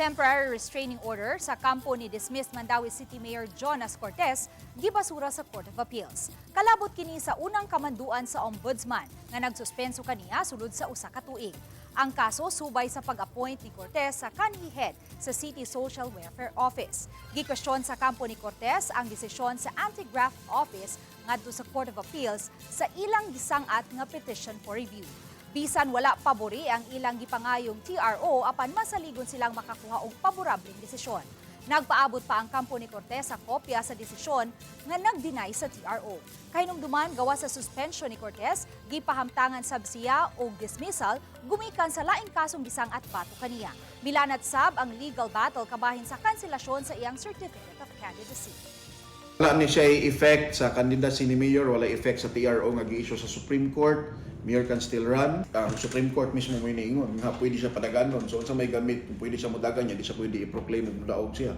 Temporary Restraining Order sa kampo ni dismissed Mandaue City Mayor Jonas Cortes, gibasura sa Court of Appeals. Kalabot kini sa unang kamanduan sa Ombudsman nga nagsuspenso kaniya sulod sa usa ka tuig. Ang kaso subay sa pag-appoint ni Cortes sa kanhi head sa City Social Welfare Office. Gikwestiyon sa kampo ni Cortes ang desisyon sa Anti-Graft Office ngadto sa Court of Appeals sa ilang gisangat nga petition for review. Bisan wala pabori ang ilang gipangayong TRO apan masaligon silang makakuha og paborableng desisyon. Nagpaabot pa ang kampo ni Cortes sa kopya sa desisyon nga nag-deny sa TRO. Kahinumduman gawa sa suspension ni Cortes, gipahamtangan sab siya og dismissal gumikan sa laing kasong bisang at bato kaniya. Milanat sab ang legal battle kabahin sa kanselasyon sa iyang certificate of candidacy. Wala ni siya effect sa candidacy ni Mayor, wala effect sa TRO nga gi-issue sa Supreme Court. Mayor can still run. Ang Supreme Court mismo mo iniingon nga pwede siya padaganon. So unsa may gamit, kung pwede siya modagan niya, di siya pwede i-proclaim og daog siya.